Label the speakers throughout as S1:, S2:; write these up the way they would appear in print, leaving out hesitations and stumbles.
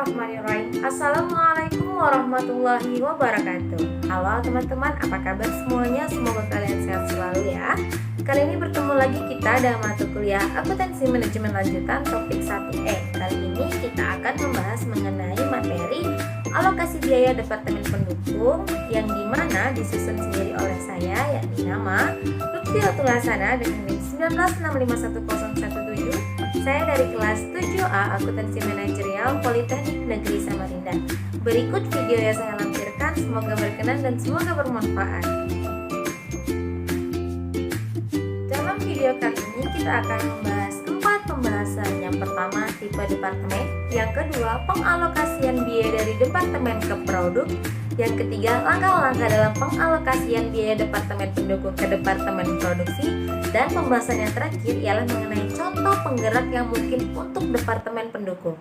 S1: Bismillahirrahmanirrahim. Assalamualaikum warahmatullahi wabarakatuh. Halo teman-teman, apa kabar semuanya? Semoga kalian sehat selalu ya. Kali ini bertemu lagi kita dalam mata kuliah Akuntansi Manajemen Lanjutan topik 1E. Kali ini kita akan membahas mengenai materi alokasi biaya Departemen Pendukung yang dimana disusun sendiri oleh saya, yakni nama Lutfi Otulasana dengan NIM 196510117. Saya dari kelas 7A Akuntansi Manajerial Politeknik Negeri Samarinda. Berikut video yang saya lampirkan, semoga berkenan dan semoga bermanfaat. Dalam video kali ini kita akan membahas 4 pembahasan. Yang pertama, tipe departemen. Yang kedua, pengalokasian biaya dari departemen ke produk. Yang ketiga, langkah-langkah dalam pengalokasian biaya departemen pendukung ke departemen produksi. Dan pembahasan yang terakhir ialah mengenai contoh penggerak yang mungkin untuk departemen pendukung.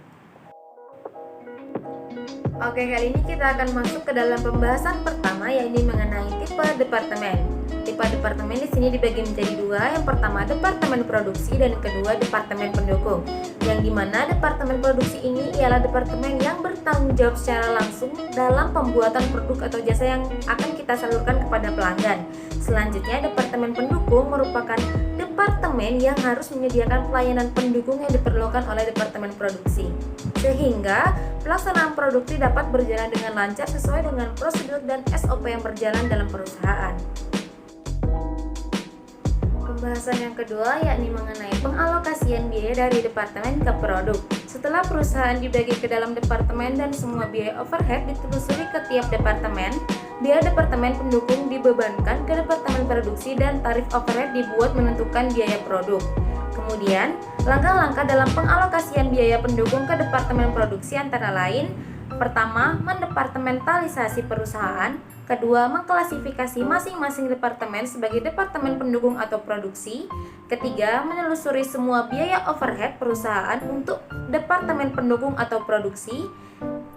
S1: Oke, kali ini kita akan masuk ke dalam pembahasan pertama, yaitu mengenai tipe departemen. Tipe departemen di sini dibagi menjadi dua. Yang pertama departemen produksi dan kedua departemen pendukung. Yang dimana departemen produksi ini ialah departemen yang bertanggung jawab secara langsung dalam pembuatan produk atau jasa yang akan kita salurkan kepada pelanggan. Selanjutnya departemen pendukung merupakan departemen yang harus menyediakan pelayanan pendukung yang diperlukan oleh departemen produksi, sehingga pelaksanaan produksi dapat berjalan dengan lancar sesuai dengan prosedur dan SOP yang berjalan dalam perusahaan. Pembahasan yang kedua yakni mengenai pengalokasian biaya dari departemen ke produk. Setelah perusahaan dibagi ke dalam departemen dan semua biaya overhead ditelusuri ke tiap departemen, biaya departemen pendukung dibebankan ke departemen produksi dan tarif overhead dibuat menentukan biaya produk. Kemudian, langkah-langkah dalam pengalokasian biaya pendukung ke departemen produksi antara lain: pertama, mendepartementalisasi perusahaan. Kedua, mengklasifikasi masing-masing departemen sebagai departemen pendukung atau produksi. Ketiga, menelusuri semua biaya overhead perusahaan untuk departemen pendukung atau produksi.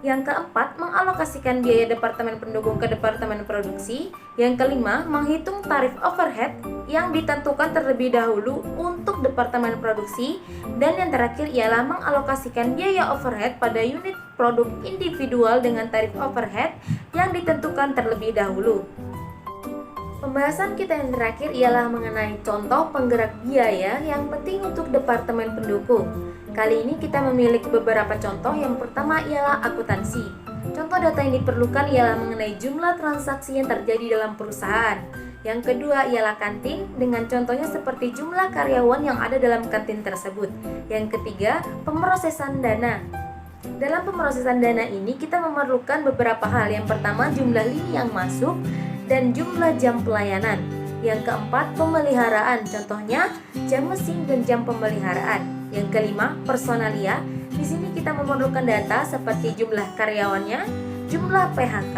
S1: Yang keempat, mengalokasikan biaya departemen pendukung ke departemen produksi. Yang kelima, menghitung tarif overhead yang ditentukan terlebih dahulu untuk departemen produksi. Dan yang terakhir ialah mengalokasikan biaya overhead pada unit produk individual dengan tarif overhead yang ditentukan terlebih dahulu. Pembahasan kita yang terakhir ialah mengenai contoh penggerak biaya yang penting untuk departemen pendukung. Kali ini kita memiliki beberapa contoh. Yang pertama ialah akuntansi. Contoh data yang diperlukan ialah mengenai jumlah transaksi yang terjadi dalam perusahaan. Yang kedua ialah kantin, dengan contohnya seperti jumlah karyawan yang ada dalam kantin tersebut. Yang ketiga, pemrosesan dana. Dalam pemrosesan dana ini kita memerlukan beberapa hal. Yang pertama, jumlah lini yang masuk dan jumlah jam pelayanan. Yang keempat, pemeliharaan, contohnya jam mesin dan jam pemeliharaan. Yang kelima, personalia. Di sini kita memerlukan data seperti jumlah karyawannya, jumlah PHK.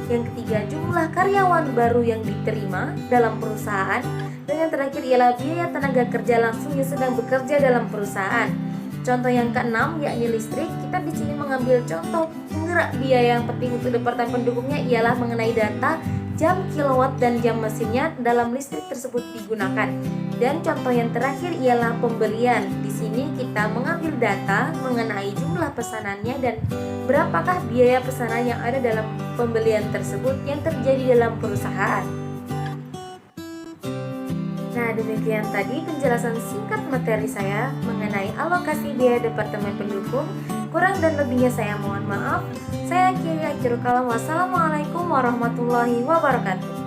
S1: Yang ketiga, jumlah karyawan baru yang diterima dalam perusahaan. Dan yang terakhir ialah biaya tenaga kerja langsung yang sedang bekerja dalam perusahaan. Contoh yang keenam yakni listrik. Kita di sini mengambil contoh penggerak biaya yang penting untuk departemen pendukungnya ialah mengenai data jam kilowatt dan jam mesinnya dalam listrik tersebut digunakan. Dan contoh yang terakhir ialah pembelian. Di sini kita mengambil data mengenai jumlah pesanannya dan berapakah biaya pesanan yang ada dalam pembelian tersebut yang terjadi dalam perusahaan. Nah, demikian tadi penjelasan singkat materi saya mengenai alokasi biaya departemen pendukung. Kurang dan lebihnya saya mohon maaf. Saya akhirul kalam. Wassalamualaikum warahmatullahi wabarakatuh.